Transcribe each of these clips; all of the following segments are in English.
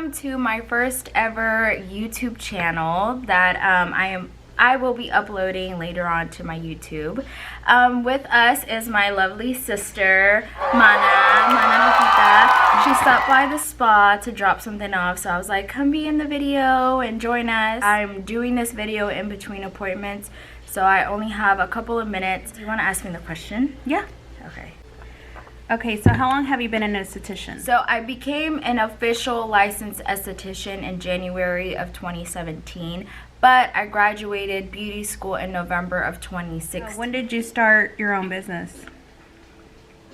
welcome to my first ever YouTube channel that I will be uploading later on to my YouTube. With us is my lovely sister, Mana Hojita. She stopped by the spa to drop something off, so I was like, come be in the video and join us. I'm doing this video in between appointments, so I only have a couple of minutes. Do you want to ask me the question? Yeah. Okay. Okay, so how long have you been an esthetician? So I became an official licensed esthetician in January of 2017, but I graduated beauty school in November of 2016. So when did you start your own business?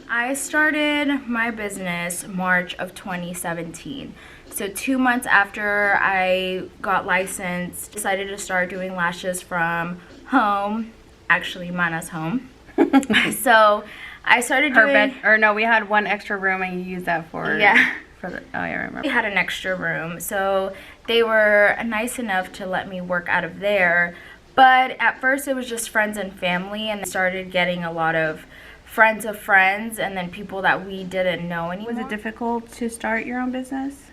I started my business March of 2017. So 2 months after I got licensed, decided to start doing lashes from home, actually Mana's home. So I started doing... Her bed, or no, we had one extra room and you used that for... Yeah. Oh, yeah, I remember. We had an extra room, so they were nice enough to let me work out of there. But at first it was just friends and family, and I started getting a lot of friends of friends and then people that we didn't know anymore. Was it difficult to start your own business?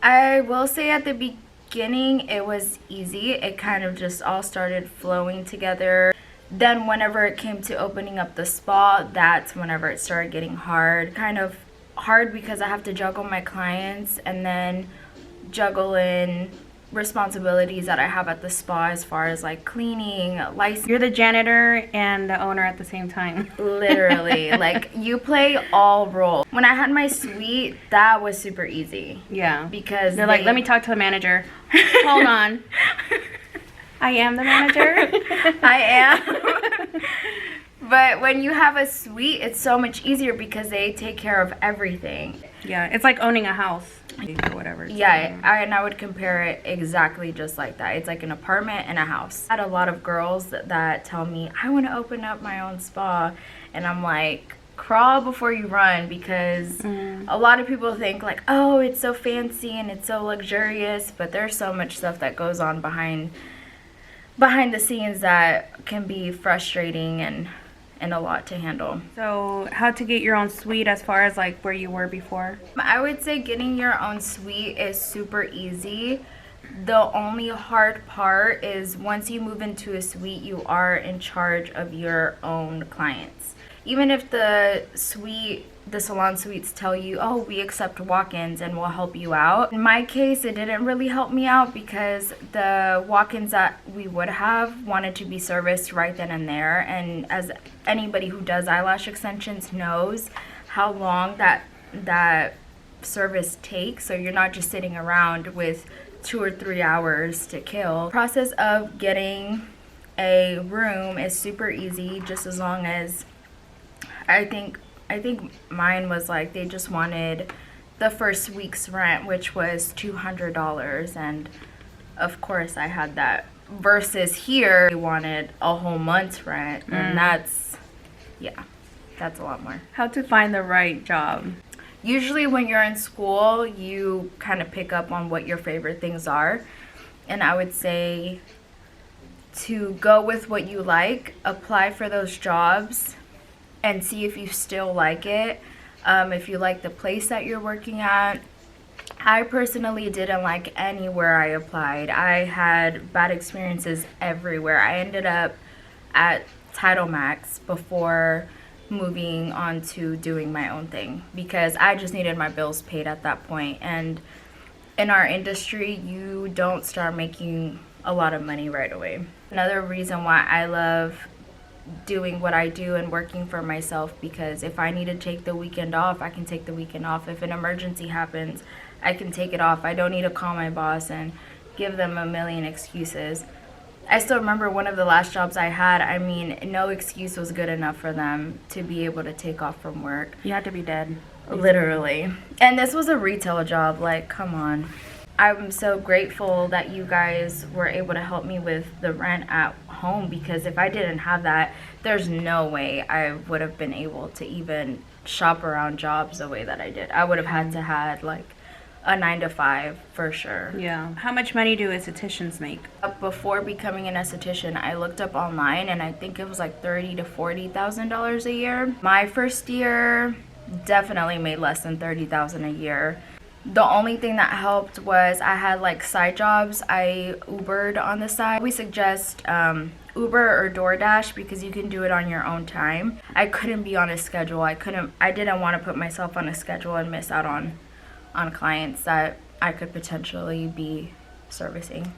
I will say at the beginning it was easy. It kind of just all started flowing together. Then whenever it came to opening up the spa, that's whenever it started getting hard. Kind of hard because I have to juggle my clients and then juggle in responsibilities that I have at the spa as far as like cleaning, license. You're the janitor and the owner at the same time. Literally, like you play all roles. When I had my suite, that was super easy. Yeah. Because they're like, let me talk to the manager. Hold on. I am the manager. I am. But when you have a suite, it's so much easier because they take care of everything. Yeah, it's like owning a house or whatever. Yeah, I would compare it exactly just like that. It's like an apartment and a house. I had a lot of girls that tell me, I want to open up my own spa. And I'm like, crawl before you run, because a lot of people think like, oh, it's so fancy and it's so luxurious. But there's so much stuff that goes on behind the scenes that can be frustrating and a lot to handle. So how to get your own suite as far as like where you were before? I would say getting your own suite is super easy. The only hard part is once you move into a suite, you are in charge of your own clients. Even if the salon suites tell you, oh, we accept walk-ins and we'll help you out. In my case, it didn't really help me out because the walk-ins that we would have wanted to be serviced right then and there. And as anybody who does eyelash extensions knows how long that service takes. So you're not just sitting around with 2 or 3 hours to kill. The process of getting a room is super easy, just as long as I think mine was like they just wanted the first week's rent, which was $200, and of course I had that. Versus here, they wanted a whole month's rent, and that's a lot more. How to find the right job? Usually when you're in school, you kind of pick up on what your favorite things are, and I would say to go with what you like, apply for those jobs, and see if you still like it, if you like the place that you're working at. I personally didn't like anywhere I applied. I had bad experiences everywhere. I ended up at Title Max before moving on to doing my own thing because I just needed my bills paid at that point. And in our industry, you don't start making a lot of money right away. Another reason why I love doing what I do and working for myself, because if I need to take the weekend off, I can take the weekend off. If an emergency happens, I can take it off. I don't need to call my boss and give them a million excuses. I still remember one of the last jobs I had, I mean, no excuse was good enough for them to be able to take off from work. You had to be dead. Literally. And this was a retail job, like, come on. I'm so grateful that you guys were able to help me with the rent at home, because if I didn't have that, there's no way I would have been able to even shop around jobs the way that I did. I would have had to have like a 9-to-5 for sure. Yeah. How much money do estheticians make? Before becoming an esthetician, I looked up online and I think it was like $30,000 to $40,000 a year. My first year definitely made less than $30,000 a year. The only thing that helped was I had like side jobs. I Ubered on the side. We suggest Uber or DoorDash because you can do it on your own time. I couldn't be on a schedule. I didn't want to put myself on a schedule and miss out on clients that I could potentially be servicing.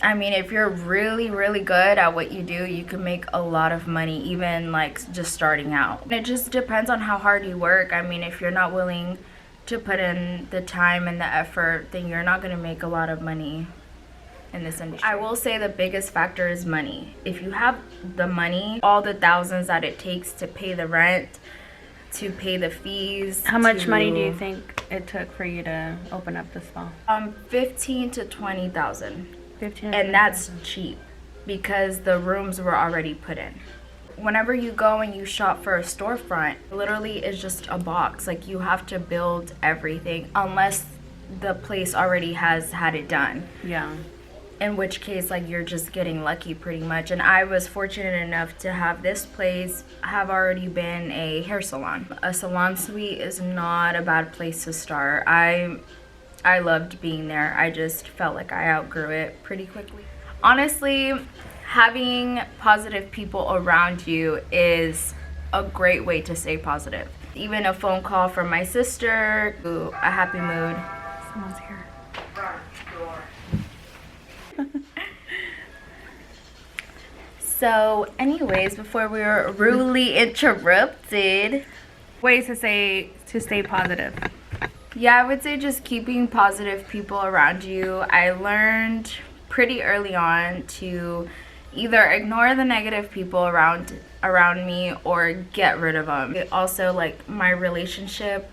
I mean, if you're really, really good at what you do, you can make a lot of money, even like just starting out. It just depends on how hard you work. I mean, if you're not willing to put in the time and the effort, then you're not going to make a lot of money in this industry. I will say the biggest factor is money. If you have the money, all the thousands that it takes to pay the rent, to pay the fees. How much money do you think it took for you to open up the spa? 15 to 20,000. 15. And that's cheap because the rooms were already put in. Whenever you go and you shop for a storefront, literally it's just a box. Like, you have to build everything unless the place already has had it done. Yeah. In which case, like, you're just getting lucky pretty much. And I was fortunate enough to have this place have already been a hair salon. A salon suite is not a bad place to start. I loved being there. I just felt like I outgrew it pretty quickly. Honestly, having positive people around you is a great way to stay positive. Even a phone call from my sister, ooh, a happy mood. Someone's here. So anyways, before we were rudely interrupted. Ways to stay positive. Yeah, I would say just keeping positive people around you. I learned pretty early on to either ignore the negative people around me or get rid of them. Also, like, my relationship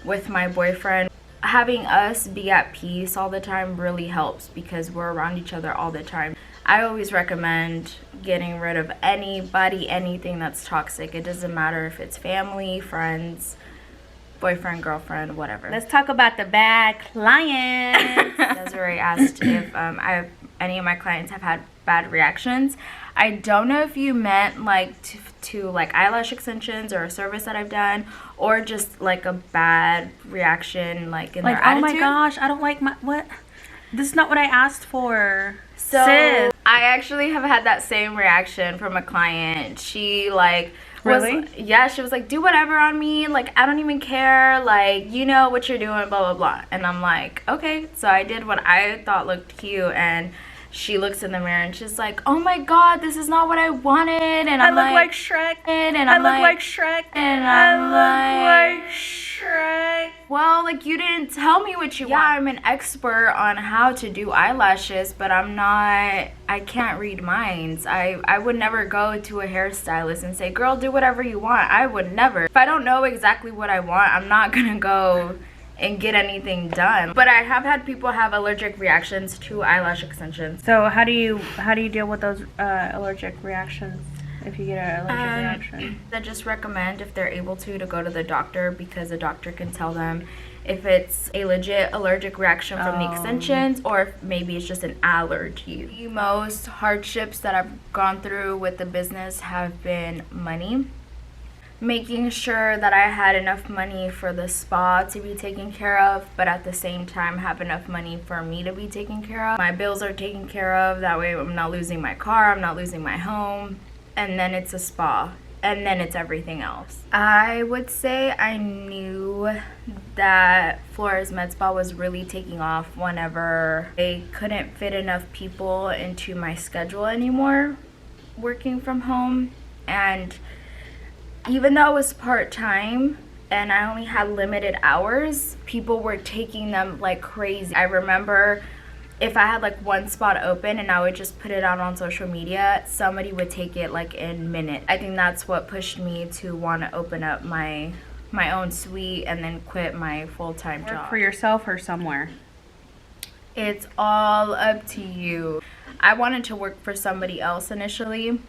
with my boyfriend, having us be at peace all the time really helps because we're around each other all the time. I always recommend getting rid of anybody, anything that's toxic. It doesn't matter if it's family, friends, boyfriend, girlfriend, whatever. Let's talk about the bad clients. Desiree asked if any of my clients have had bad reactions. I don't know if you meant like to like eyelash extensions or a service that I've done, or just like a bad reaction like in like, their attitude. Oh my gosh, I don't like my what? This is not what I asked for. So Sis. I actually have had that same reaction from a client. She like Really? Yeah, she was like, do whatever on me, like, I don't even care, like, you know what you're doing, blah blah blah. And I'm like, okay. So I did what I thought looked cute, and she looks in the mirror and she's like, oh my god, this is not what I wanted. And I'm I look like Shrek. And I look like Shrek. And I'm like Shrek. Well, like, you didn't tell me what you want. I'm an expert on how to do eyelashes, but I can't read minds. I would never go to a hairstylist and say, girl, do whatever you want. I would never. If I don't know exactly what I want, I'm not gonna go and get anything done. But I have had people have allergic reactions to eyelash extensions. So how do you deal with those allergic reactions? If you get an allergic reaction, I just recommend, if they're able to go to the doctor, because the doctor can tell them if it's a legit allergic reaction from the extensions or if maybe it's just an allergy. The most hardships that I've gone through with the business have been money. Making sure that I had enough money for the spa to be taken care of, but at the same time have enough money for me to be taken care of. My bills are taken care of, that way I'm not losing my car, I'm not losing my home. And then it's a spa, and then it's everything else. I would say I knew that Flores Med Spa was really taking off whenever I couldn't fit enough people into my schedule anymore working from home. And even though it was part-time and I only had limited hours, people were taking them like crazy. I remember if I had like one spot open and I would just put it out on social media, somebody would take it like in minutes. I think that's what pushed me to want to open up my own suite and then quit my full-time job. Work for yourself or somewhere? It's all up to you. I wanted to work for somebody else initially,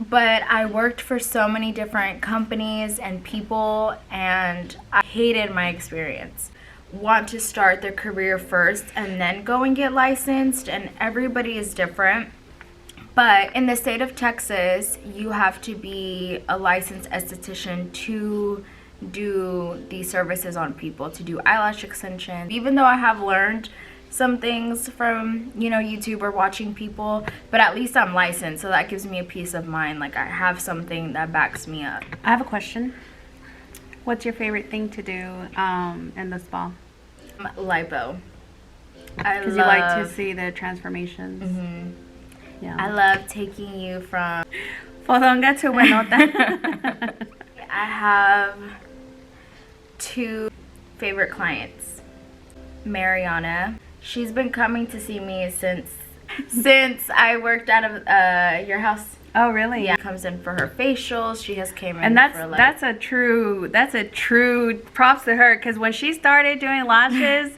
but I worked for so many different companies and people, and I hated my experience. Want to start their career first and then go and get licensed, and everybody is different. But in the state of Texas, you have to be a licensed esthetician to do these services on people, to do eyelash extension. Even though I have learned some things from, you know, YouTube or watching people, but at least I'm licensed, so that gives me a peace of mind. Like, I have something that backs me up. I have a question. What's your favorite thing to do in the spa? Lipo. Because you like to see the transformations. Yeah. I love taking you from Fodonga to buenota. I have 2 favorite clients. Mariana. She's been coming to see me since I worked out of your house. Oh, really? Yeah. Comes in for her facials. She has came in and that's for, like, that's a true props to her, because when she started doing lashes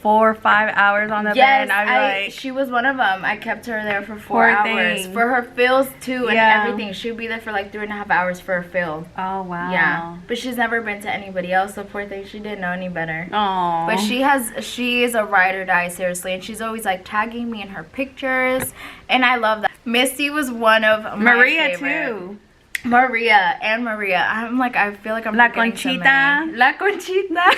4 or 5 hours on the bed, I was like, she was one of them. I kept her there for 4 Poor hours thing. for her fills too, and Yeah. everything. She'd be there for like 3.5 hours for a fill. oh wow. Yeah, but she's never been to anybody else. The poor thing, she didn't know any better. Oh. But she is a ride or die, seriously, and she's always like tagging me in her pictures, and I love that. Misty was one of my Maria favorite. too. Maria. I'm like, I feel like I'm La forgetting so Conchita. many. La Conchita.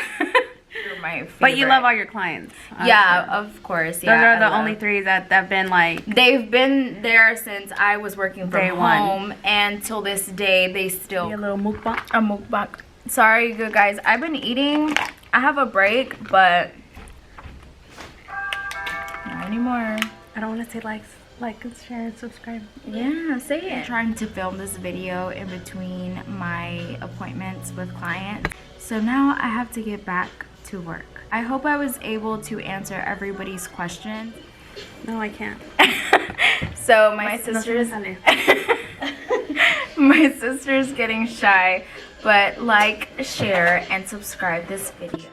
You're my favorite. But you love all your clients. I'm Yeah, sure. of course. Those Yeah, are the I only love- 3 that have been like. They've been there since I was working from Day one. home, and till this day, they still. A little mukbang. A mukbang. Sorry, you guys. I've been eating. I have a break, but not anymore. I don't want to say like, share, and subscribe. Yeah, say it. I'm trying to film this video in between my appointments with clients. So now I have to get back to work. I hope I was able to answer everybody's questions. No, I can't. So my sister's my sister's getting shy, but like, share, and subscribe this video.